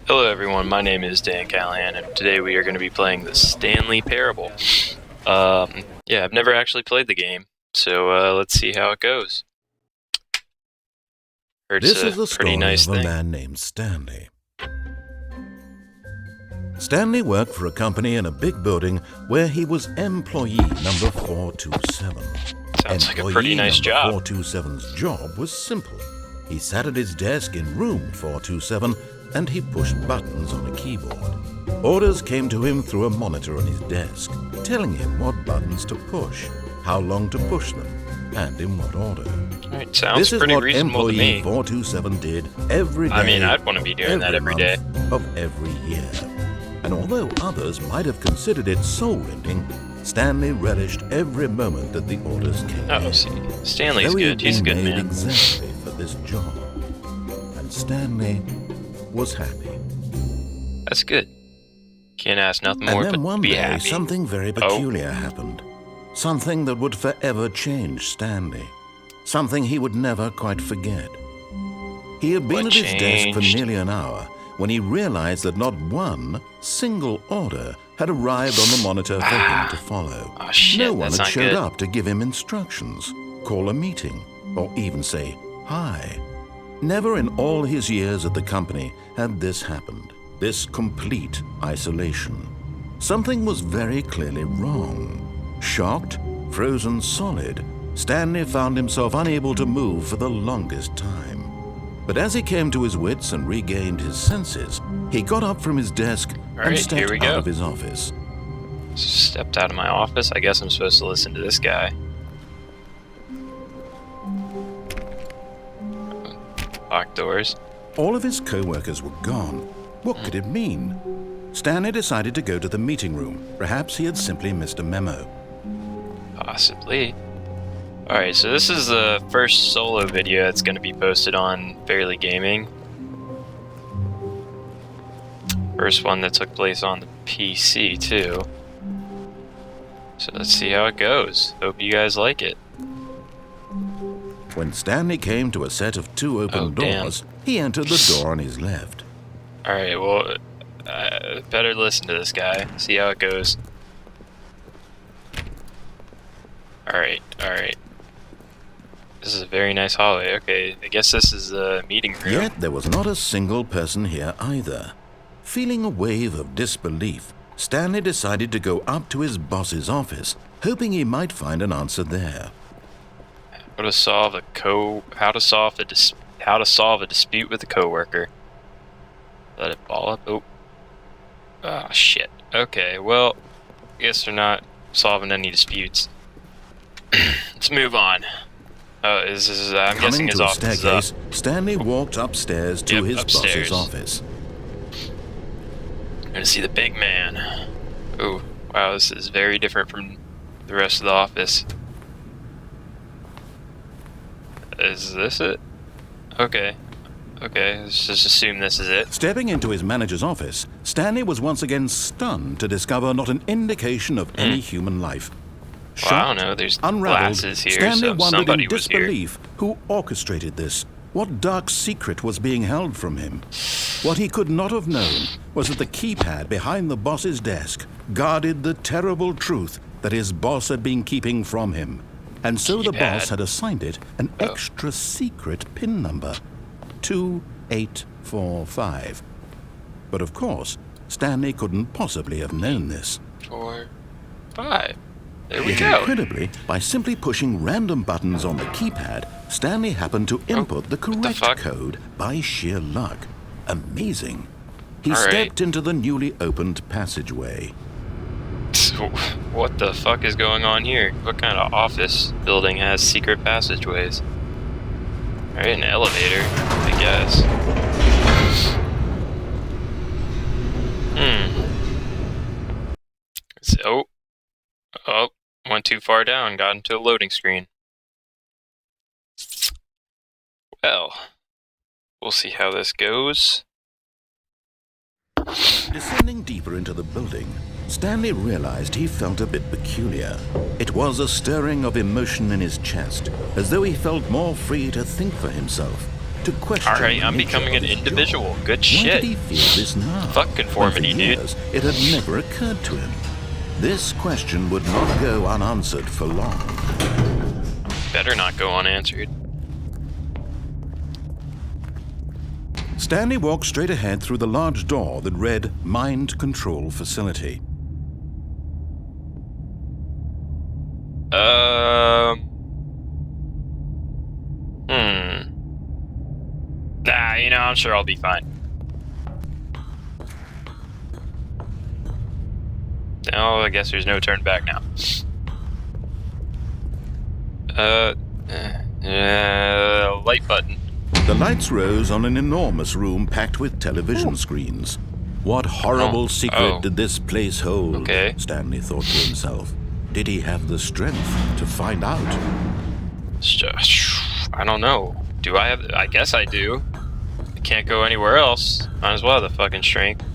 Hello everyone, my name is Dan Callahan, and today we are going to be playing the Stanley Parable. Yeah, I've never actually played the game, so let's see how it goes. Heard This is the it's a pretty story nice of a thing. man named Stanley. Stanley worked for a company in a big building where he was employee number 427. Sounds like a pretty nice job. 427's job was simple. He sat at his desk in room 427 and he pushed buttons on a keyboard. Orders came to him through a monitor on his desk, telling him what buttons to push, how long to push them, and in what order. Alright, sounds This is pretty what reasonable to employee me. 427 did every day. I mean, I'd want to be doing that every day. Of every year. And although others might have considered it soul-rending, Stanley relished every moment that the orders came Oh, in. see, Stanley's Though he good. had He's a been good made man. exactly for this job. And Stanley was happy. That's good. Can't ask nothing And more then but one be day, happy. something very peculiar happened. Something that would forever change Stanley. Something he would never quite forget. He had been What at his desk for changed? nearly an hour when he realized that not one single order had arrived on the monitor for him to follow. Oh shit, No one that's had not showed good. up to give him instructions, call a meeting, or even say hi. Never in all his years at the company had this happened. This complete isolation. Something was very clearly wrong. Shocked, frozen solid, Stanley found himself unable to move for the longest time. But as he came to his wits and regained his senses, he got up from his desk and Alright, stepped here we out go. of his office. Stepped out of my office. I guess I'm supposed to listen to this guy. Locked doors. All of his co-workers were gone. What could it mean? Stanley decided to go to the meeting room. Perhaps he had simply missed a memo. Possibly. Alright, so this is the first solo video that's going to be posted on Fairly Gaming. First one that took place on the PC, too. So let's see how it goes. Hope you guys like it. When Stanley came to a set of two open Oh, damn. doors, he entered the door on his left. Alright, well, better listen to this guy. See how it goes. Alright. This is a very nice hallway. Okay, I guess this is the meeting room. Yet there was not a single person here either. Feeling a wave of disbelief, Stanley decided to go up to his boss's office, hoping he might find an answer there. How to solve a dispute with a coworker. Let it ball up. Oh. Ah, shit. Okay, well, I guess they're not solving any disputes. Let's move on. Oh, I'm guessing Coming his to a office is up. staircase, Stanley walked upstairs to Yep, his upstairs. boss's office. I'm gonna see the big man. Oh, wow, this is very different from the rest of the office. Is this it? Okay, let's just assume this is it. Stepping into his manager's office, Stanley was once again stunned to discover not an indication of any human life. Well, I don't know, there's Unraveled, glasses here, Stanley so wondered somebody in was here. disbelief who orchestrated this. What dark secret was being held from him? What he could not have known was that the keypad behind the boss's desk guarded the terrible truth that his boss had been keeping from him. And so the boss Keypad. had assigned it an extra secret PIN number, 2845. But of course, Stanley couldn't possibly have known this. 4, 5. There we Yet go. incredibly, by simply pushing random buttons on the keypad, Stanley happened to input the correct fuck? code by sheer luck. Amazing. He All right. stepped into the newly opened passageway. So, what the fuck is going on here? What kind of office building has secret passageways? Alright, an elevator, I guess. Oh, went too far down, got into a loading screen. Well, we'll see how this goes. Descending deeper into the building, Stanley realized he felt a bit peculiar. It was a stirring of emotion in his chest, as though he felt more free to think for himself, to question. Alright, the I'm nature becoming of an his individual. job. Good Why shit. did he feel this now? Fuck conformity, when for dude. years, it had never occurred to him. This question would not go unanswered for long. Better not go unanswered. Stanley walked straight ahead through the large door that read Mind Control Facility. Nah, you know, I'm sure I'll be fine. Oh, I guess there's no turn back now. Light button. The lights rose on an enormous room packed with television screens. What horrible secret did this place hold? Okay. Stanley thought to himself. Did he have the strength to find out? I don't know. Do I have... I guess I do. I can't go anywhere else. Might as well have the fucking strength.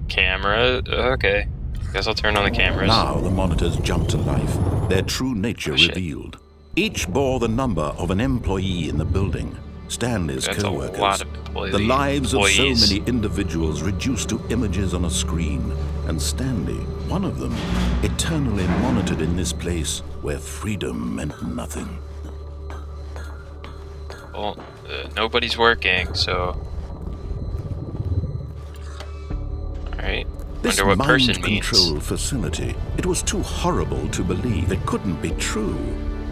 Camera. Okay. Guess I'll turn on the cameras. Now the monitors jumped to life, their true nature shit. revealed. Each bore the number of an employee in the building. Stanley's That's a co-workers. lot of employees. The lives of so many individuals reduced to images on a screen. And Stanley, one of them, eternally monitored in this place where freedom meant nothing. Well, nobody's working, so... Alright. This Wonder what person mind means. control facility, it was too horrible to believe. It couldn't be true.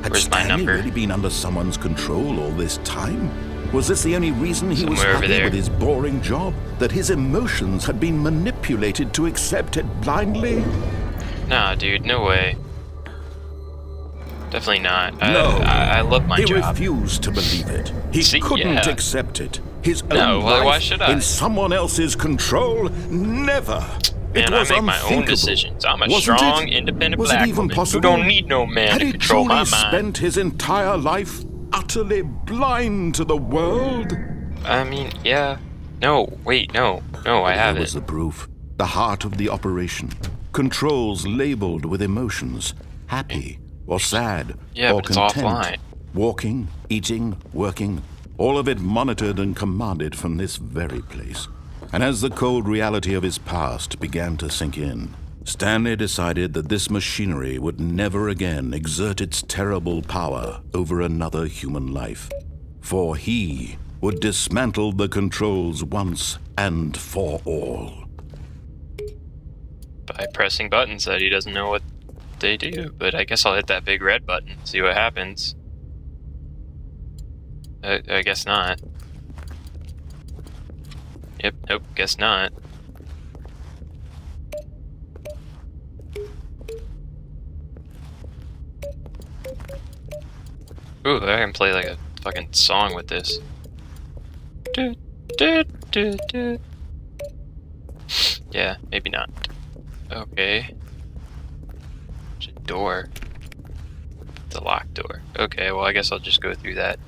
Had Where's my Stanley number? really been under someone's control all this time? Was this the only reason he was Somewhere over happy there. with his boring job? That his emotions had been manipulated to accept it blindly? Nah, dude, no way. Definitely not. No. I love my He job. refused to believe it. He See, couldn't yeah. accept it. His No, own why life should I? in someone else's control? Never. Man, It I was make my own unthinkable. decisions. I'm a Wasn't strong, it? independent Was black it even woman possible? who don't need no man Had to he control my truly mind. spent his entire life utterly blind to the world? I mean, yeah. No, wait, no. No, I Here have was it. the proof. The heart of the operation. Controls labeled with emotions. Happy or sad Yeah, or but it's content. offline. Walking, eating, working. All of it monitored and commanded from this very place. And as the cold reality of his past began to sink in, Stanley decided that this machinery would never again exert its terrible power over another human life. For he would dismantle the controls once and for all. By pressing buttons that he doesn't know what they do. But I guess I'll hit that big red button, see what happens. I guess not. Yep, nope, guess not. Ooh, I can play like a fucking song with this. Do, do, do, do. Yeah, maybe not. Okay. There's a door. It's a locked door. Okay, well I guess I'll just go through that.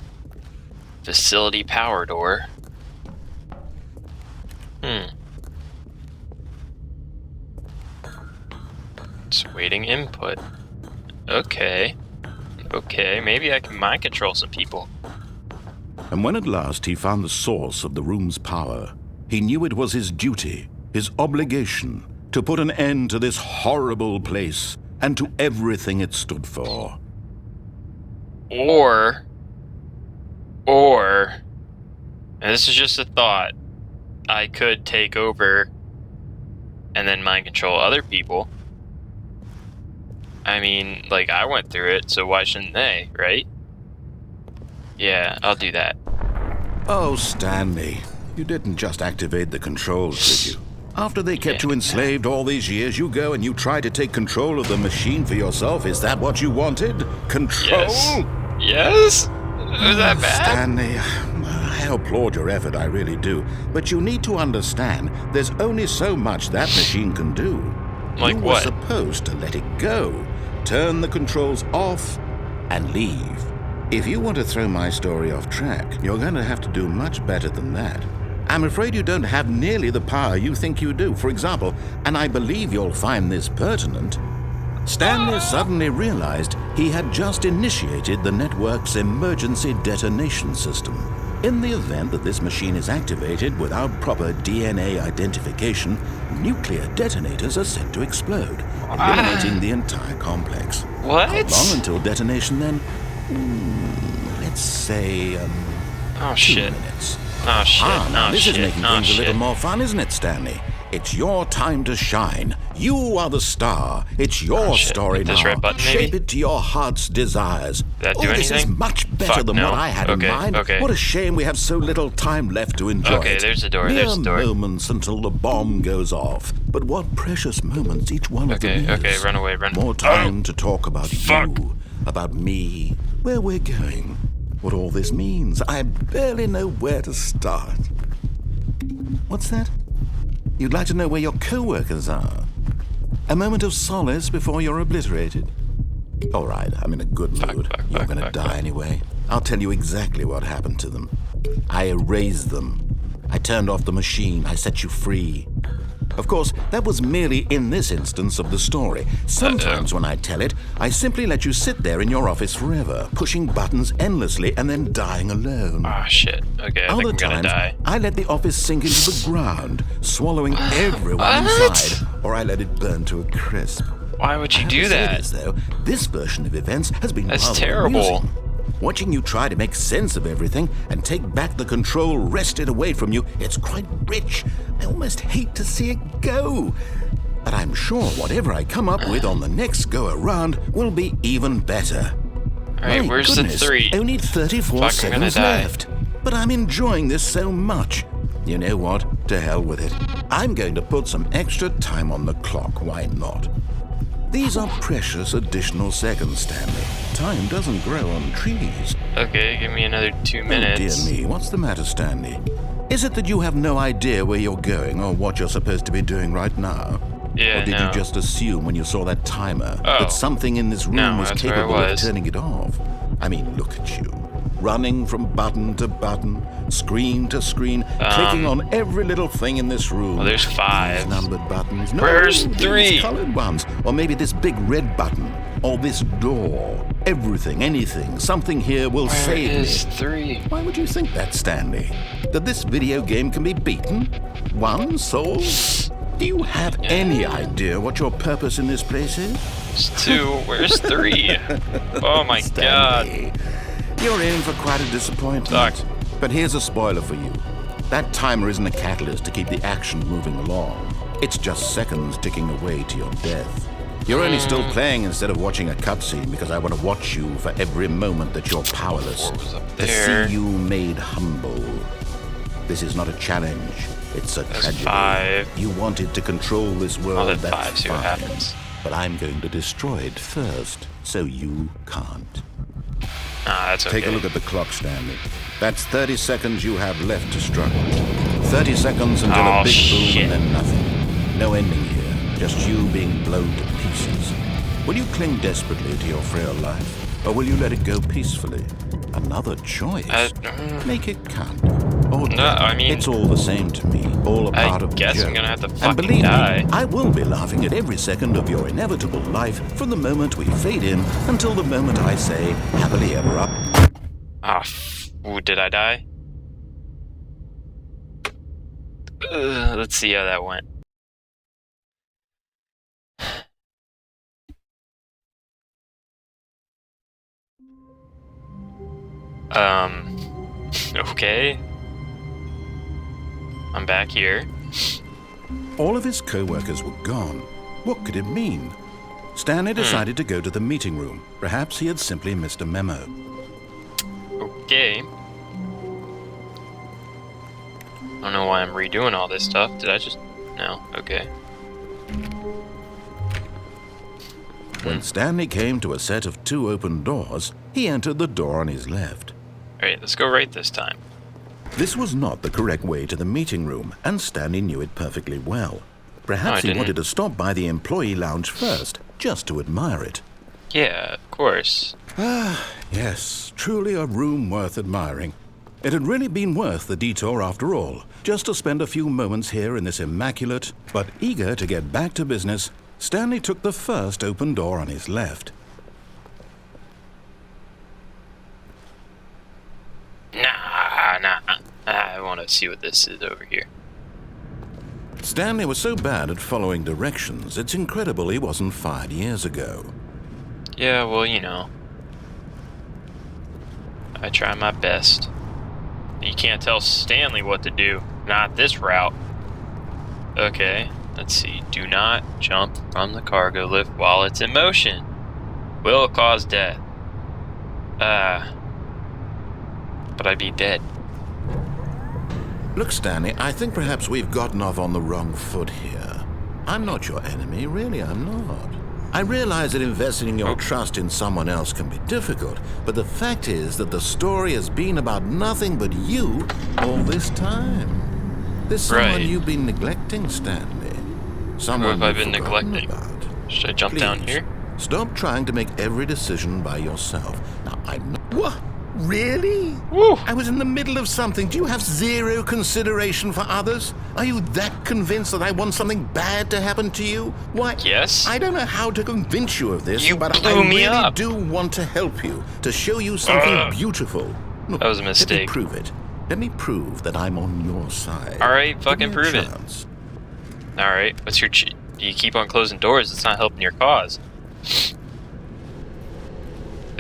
Facility power door. It's waiting input. Okay. Okay, maybe I can mind control some people. And when at last he found the source of the room's power, he knew it was his duty, his obligation, to put an end to this horrible place and to everything it stood for. Or, and this is just a thought, I could take over and then mind control other people. I mean, like, I went through it, so why shouldn't they, right? Yeah, I'll do that. Oh, Stanley, you didn't just activate the controls, did you? After they kept you enslaved all these years, you go and you try to take control of the machine for yourself. Is that what you wanted? Control? Yes? Was that bad? Stanley, I applaud your effort, I really do. But you need to understand, there's only so much that machine can do. Like you what? were supposed to let it go, turn the controls off, and leave. If you want to throw my story off track, you're going to have to do much better than that. I'm afraid you don't have nearly the power you think you do. For example, and I believe you'll find this pertinent, Stanley suddenly realized he had just initiated the network's emergency detonation system. In the event that this machine is activated without proper DNA identification, nuclear detonators are set to explode, eliminating the entire complex. What? How long until detonation then? Let's say, Oh 2 shit. minutes. Oh shit. Now Oh this shit. is making Oh things a little shit. more fun, isn't it, Stanley? It's your time to shine. You are the star. It's your shit. story Hit now. this red button, maybe? Shape it to your heart's desires. That do This is anything? much better Fuck, than no. what I had Okay, in mind. okay. What a shame we have so little time left to enjoy Okay, it. there's the door, Mere there's the door. moments until the bomb goes off. But what precious moments each one of them is. Okay, run away, run. More time to talk about Fuck. you, about me, where we're going, what all this means. I barely know where to start. What's that? You'd like to know where your co-workers are? A moment of solace before you're obliterated? All right, I'm in a good mood. You're gonna die anyway. I'll tell you exactly what happened to them. I erased them. I turned off the machine. I set you free. Of course, that was merely in this instance of the story. Sometimes when I tell it, I simply let you sit there in your office forever, pushing buttons endlessly and then dying alone. Oh shit. Okay, I think I'm gonna die. I let the office sink into the ground, swallowing everyone What? inside, or I let it burn to a crisp. Why would you do I have to say that? this, though, this version of events has been That's rather terrible. amusing. Watching you try to make sense of everything and take back the control wrested away from you, it's quite rich. I almost hate to see it go. But I'm sure whatever I come up with on the next go-around will be even better. Alright, My where's goodness, the 3? Only 34 Fuck, I'm seconds gonna die. left. But I'm enjoying this so much. You know what? To hell with it. I'm going to put some extra time on the clock. Why not? These are precious additional seconds, Stanley. Time doesn't grow on trees. Okay, give me another 2 minutes. Oh, dear me. What's the matter, Stanley? Is it that you have no idea where you're going or what you're supposed to be doing right now? Yeah, Or did no. you just assume when you saw that timer Oh. that something in this room No, was that's where I capable of was. turning it off? I mean, look at you. Running from button to button, screen to screen, clicking on every little thing in this room. Well, there's 5. These numbered buttons. No, Where's these 3? colored ones. Or maybe this big red button. Or this door. Everything, anything. Something here will Where save me. is 3? Why would you think that, Stanley? That this video game can be beaten? Won? Solved? Do you have any idea what your purpose in this place is? It's 2. Where's 3? Oh my god. Stanley, you're in for quite a disappointment. Sucks. But here's a spoiler for you. That timer isn't a catalyst to keep the action moving along. It's just seconds ticking away to your death. You're only still playing instead of watching a cutscene because I want to watch you for every moment that you're powerless. What was up To there? see you made humble. This is not a challenge. It's a That's tragedy. 5. You wanted to control this world. I'll hit That's 5, see what fine. happens. But I'm going to destroy it first, so you can't. Ah, that's okay. Take a look at the clock, Stanley. That's 30 seconds you have left to struggle. 30 seconds until Oh, a big shit. boom and then nothing. No ending here, just you being blown to pieces. Will you cling desperately to your frail life, or will you let it go peacefully? Another choice. Make it count. Or No, I mean- it's all the same to me. All a part of the guess I'm journey. gonna have to And fucking believe die. me, I will be laughing at every second of your inevitable life from the moment we fade in until the moment I say happily ever up. Ah, ooh, did I die? Let's see how that went. Okay. I'm back here. All of his co-workers were gone. What could it mean? Stanley decided to go to the meeting room. Perhaps he had simply missed a memo. Okay. I don't know why I'm redoing all this stuff. Did I just... No. Okay. When Stanley came to a set of 2 open doors, he entered the door on his left. Alright, let's go right this time. This was not the correct way to the meeting room, and Stanley knew it perfectly well. Perhaps I he didn't. wanted to stop by the employee lounge first, just to admire it. Yeah, of course. Yes, truly a room worth admiring. It had really been worth the detour after all, just to spend a few moments here in this immaculate, but eager to get back to business, Stanley took the first open door on his left. Nah. I want to see what this is over here. Stanley was so bad at following directions, it's incredible he wasn't fired years ago. Yeah, well, you know. I try my best. You can't tell Stanley what to do. Not this route. Okay, let's see. Do not jump from the cargo lift while it's in motion. Will cause death. But I'd be dead. Look, Stanley, I think perhaps we've gotten off on the wrong foot here. I'm not your enemy, really, I'm not. I realize that investing your trust in someone else can be difficult, but the fact is that the story has been about nothing but you all this time. There's someone you've been neglecting, Stanley. Someone Who have I you've been forgotten neglecting? about. Should I jump down here? Stop trying to make every decision by yourself. Now, I'm not... What? Really? Woo! I was in the middle of something. Do you have zero consideration for others? Are you that convinced that I want something bad to happen to you? Why? Yes. I don't know how to convince you of this, You but blew I me really up. do want to help you, to show you something beautiful. Look, That was a mistake. Let me prove it. Let me prove that I'm on your side. All right, Give fucking me a prove it. chance. All right. What's your? You keep on closing doors. It's not helping your cause.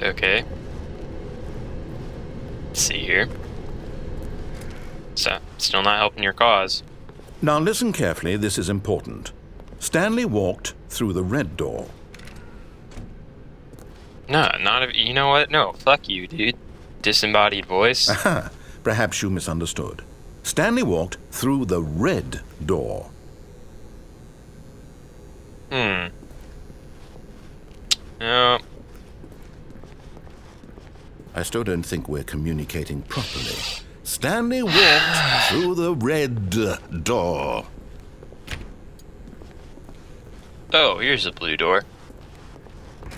Okay. Let's see here. So, still not helping your cause. Now listen carefully, this is important. Stanley walked through the red door. No, not if. You know what? No, fuck you, dude. Disembodied voice. Aha, perhaps you misunderstood. Stanley walked through the red door. No. I still don't think we're communicating properly. Stanley walked through the red door. Oh, here's the blue door.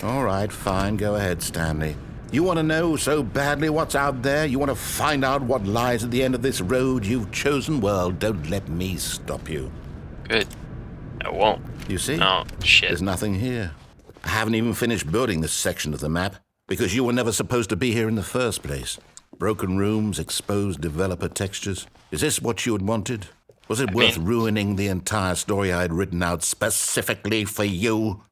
All right, fine. Go ahead, Stanley. You want to know so badly what's out there? You want to find out what lies at the end of this road you've chosen? Well, don't let me stop you. Good. I won't. You see? Oh, shit. There's nothing here. I haven't even finished building this section of the map, because you were never supposed to be here in the first place. Broken rooms, exposed developer textures. Is this what you had wanted? Was it worth ruining the entire story I had written out specifically for you?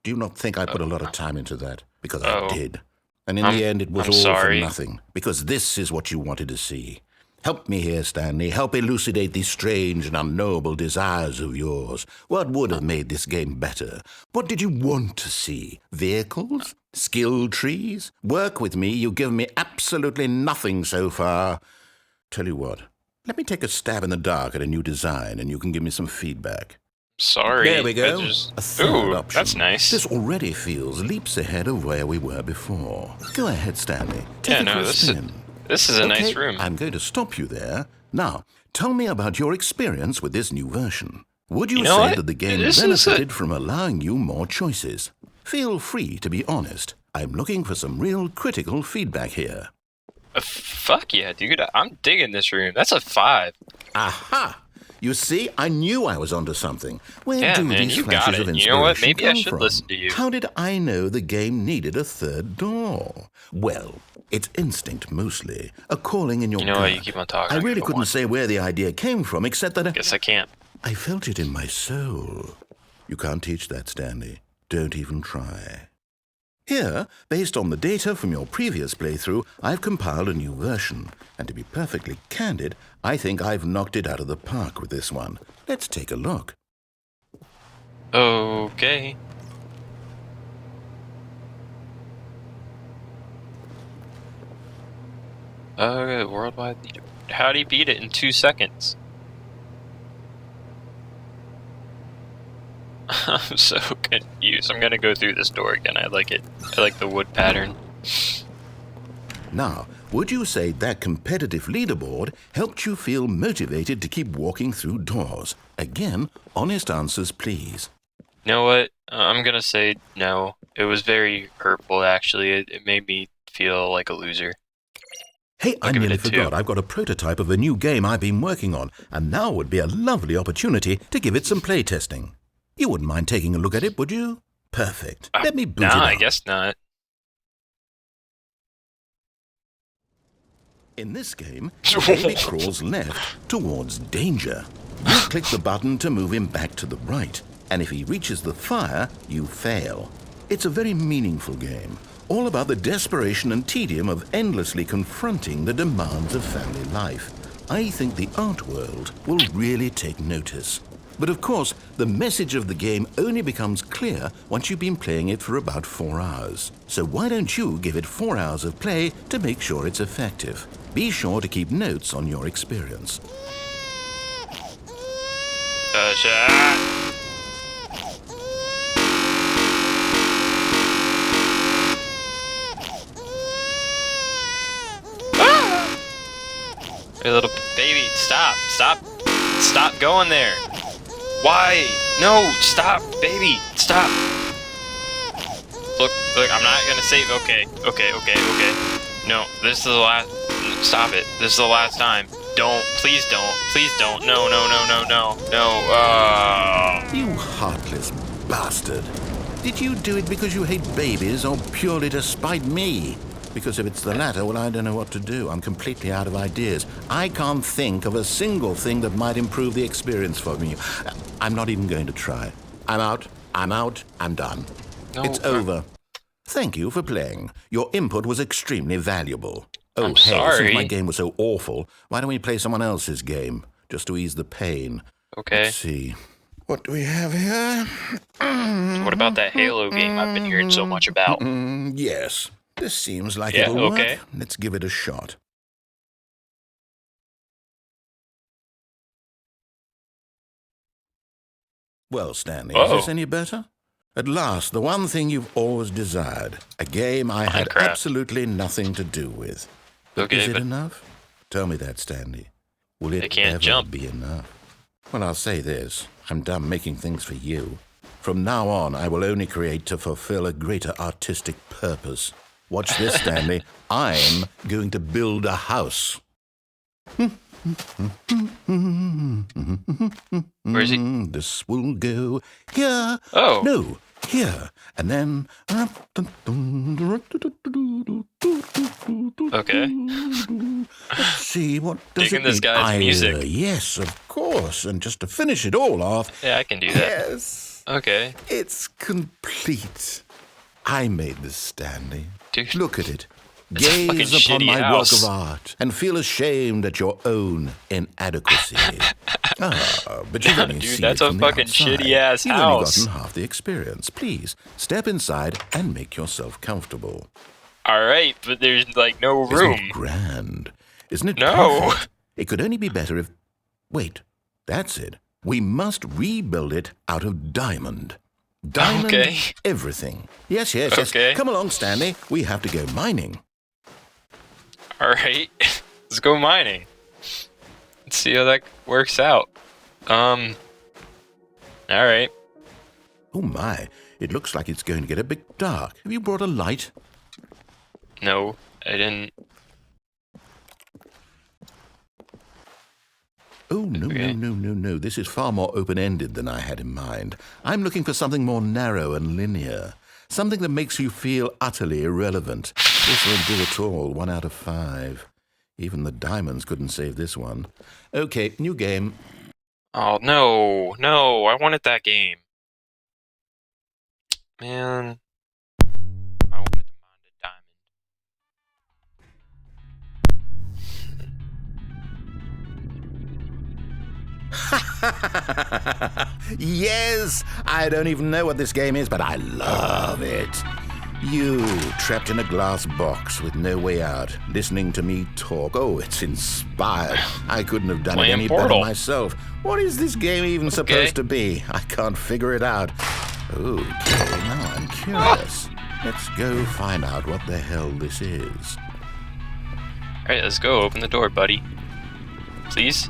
Do you not think I put a lot of time into that? Because I did. And in the end, it was I'm all sorry. for nothing. Because this is what you wanted to see. Help me here, Stanley. Help elucidate these strange and unknowable desires of yours. What would have made this game better? What did you want to see? Vehicles? Skill trees? Work with me. You've given me absolutely nothing so far. Tell you what. Let me take a stab in the dark at a new design, and you can give me some feedback. Sorry. There we go. A third Ooh, option. that's nice. This already feels leaps ahead of where we were before. Go ahead, Stanley. Take it for a spin. This is a nice room. I'm going to stop you there. Now, tell me about your experience with this new version. Would you, You know say what? that the game This is benefited from allowing you more choices? Feel free to be honest. I'm looking for some real critical feedback here. Fuck yeah, dude. I'm digging this room. That's a 5. Aha! You see, I knew I was onto something. Where Yeah, do man, these you got flashes it. of You know what? inspiration Maybe I come should from? listen to you. How did I know the game needed a third door? Well, it's instinct mostly, a calling in your You know gut. what? You keep on talking. I really Go couldn't on. say where the idea came from, except that Guess I can't. I felt it in my soul. You can't teach that, Stanley. Don't even try. Here, based on the data from your previous playthrough, I've compiled a new version. And to be perfectly candid, I think I've knocked it out of the park with this one. Let's take a look. Okay. Worldwide leader. How'd he beat it in 2 seconds? I'm so confused. I'm gonna go through this door again. I like it. I like the wood pattern. Now, would you say that competitive leaderboard helped you feel motivated to keep walking through doors? Again, honest answers, please. You know what? I'm gonna say no. It was very hurtful, actually. It made me feel like a loser. Hey, I give it nearly a 2. forgot. I've got a prototype of a new game I've been working on, and now would be a lovely opportunity to give it some playtesting. You wouldn't mind taking a look at it, would you? Perfect. Let me boot it Nah, up. I guess not. In this game, the baby crawls left towards danger. You click the button to move him back to the right, and if he reaches the fire, you fail. It's a very meaningful game, all about the desperation and tedium of endlessly confronting the demands of family life. I think the art world will really take notice. But of course, the message of the game only becomes clear once you've been playing it for about 4 hours. So why don't you give it 4 hours of play to make sure it's effective? Be sure to keep notes on your experience. Hey, little baby, stop going there. Why? No, stop, baby, stop. Look, I'm not gonna save. Okay. No, this is the last. Stop it. This is the last time. Please don't. No. You heartless bastard. Did you do it because you hate babies or purely to spite me? Because if it's the latter, well, I don't know what to do. I'm completely out of ideas. I can't think of a single thing that might improve the experience for me. I'm not even going to try. I'm out. I'm done. No, it's over. Thank you for playing. Your input was extremely valuable. Oh, I'm hey, sorry. since my game was so awful, why don't we play someone else's game, just to ease the pain? Okay. Let's see. What do we have here? What about that Halo game I've been hearing so much about? Yes. This seems like Yeah, it'll okay. work. Let's give it a shot. Well, Stanley, is this any better? At last, the one thing you've always desired. A game I had Minecraft. absolutely nothing to do with. But Okay, is it but enough? Tell me that, Stanley. Will it can't ever jump. be enough? Well, I'll say this. I'm done making things for you. From now on, I will only create to fulfill a greater artistic purpose. Watch this, Stanley. I'm going to build a house. Where is he? This will go here. Oh. No, here. And then... Okay. Let's see, what does Digging it this need? guy's music. Yes, of course. And just to finish it all off... Yeah, I can do that. Yes. Okay. It's complete. I made this, Stanley. Dude. Look at it. It's a fucking Gaze upon shitty my house. work of art and feel ashamed at your own inadequacy. But you've only Dude, seen that's it a from the fucking outside. shitty-ass You've house. only gotten half the experience. Please, step inside and make yourself comfortable. Alright, but there's like no Isn't room. it grand? Isn't it No. perfect? It could only be better if... Wait, that's it. We must rebuild it out of diamond. Diamond Okay. everything. Yes. Okay. Come along, Stanley. We have to go mining. Alright. Let's go mining. Let's see how that works out. Alright. Oh my, it looks like it's going to get a bit dark. Have you brought a light? No, I didn't. Oh, no. This is far more open-ended than I had in mind. I'm looking for something more narrow and linear. Something that makes you feel utterly irrelevant. This won't do at all. 1 out of 5. Even the diamonds couldn't save this one. Okay, new game. Oh, no, I wanted that game. Man. I wanted to mine a diamond. Yes! I don't even know what this game is, but I love it. You, trapped in a glass box with no way out, listening to me talk. Oh, it's inspired. I couldn't have done Playing it any Portal. better myself. What is this game even supposed to be? I can't figure it out. Okay, now I'm curious. Let's go find out what the hell this is. Alright, let's go. Open the door, buddy. Please?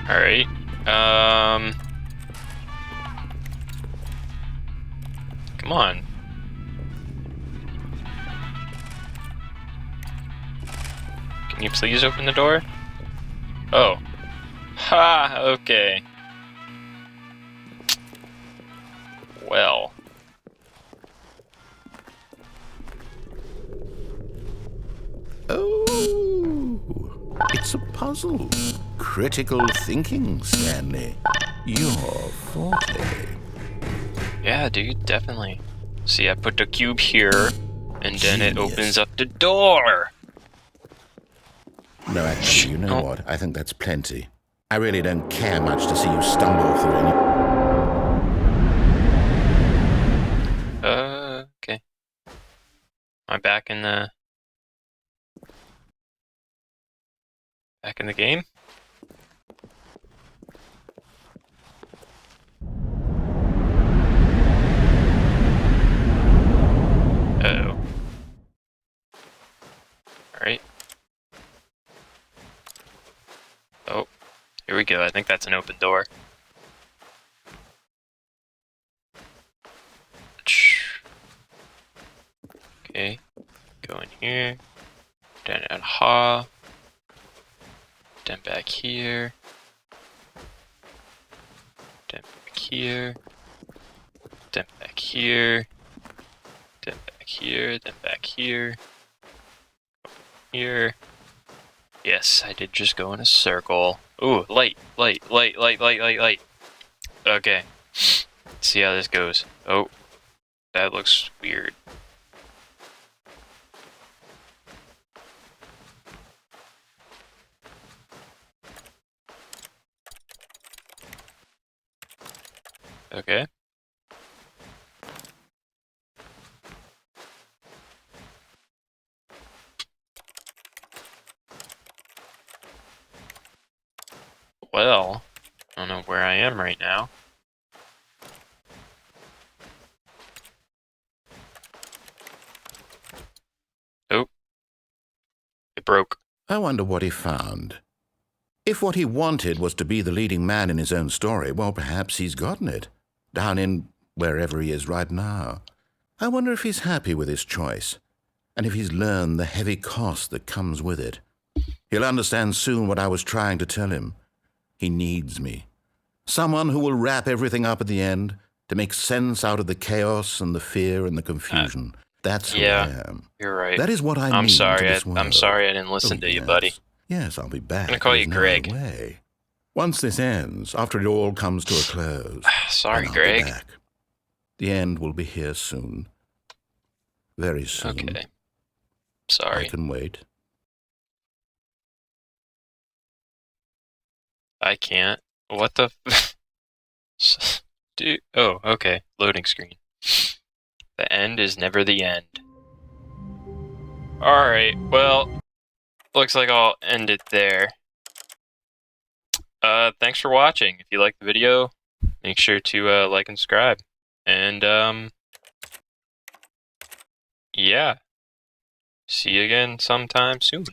Alright. Come on. Can you please open the door? Oh. Ha! Okay. Well. Oh, it's a puzzle. Critical thinking, Stanley. Your forte. Yeah, dude, definitely. See, I put the cube here, and then it Genius. opens up the door. No, actually, you know Oh. what? I think that's plenty. I really don't care much to see you stumble through any... Okay. Am I back in the game? Uh-oh. Alright. Oh, here we go. I think that's an open door. Okay. Go in here. Then at ha. Then back here. Then back here. Then back here. Then back here. Then back here. Here. Yes, I did just go in a circle. Ooh, light, light, light, light, light, light, light. Okay. See how this goes. Oh, that looks weird. Okay. Well, I don't know where I am right now. Oh, it broke. I wonder what he found. If what he wanted was to be the leading man in his own story, well, perhaps he's gotten it. Down in wherever he is right now. I wonder if he's happy with his choice, and if he's learned the heavy cost that comes with it. He'll understand soon what I was trying to tell him. He needs me. Someone who will wrap everything up at the end, to make sense out of the chaos and the fear and the confusion. That's who I am. You're right. That is what I I'm mean sorry. to this world. I'm sorry I didn't listen to you, buddy. Yes, I'll be back. I'm gonna call you There's no Greg. other way. Once this ends, after it all comes to a close, Sorry, then I'll be Greg. back. The end will be here soon. Very soon. Okay. I Sorry. can wait. I can't. What the? Dude. Oh, okay. Loading screen. The end is never the end. Alright, well, looks like I'll end it there. Thanks for watching. If you liked the video, make sure to like and subscribe. And, yeah. See you again sometime soon.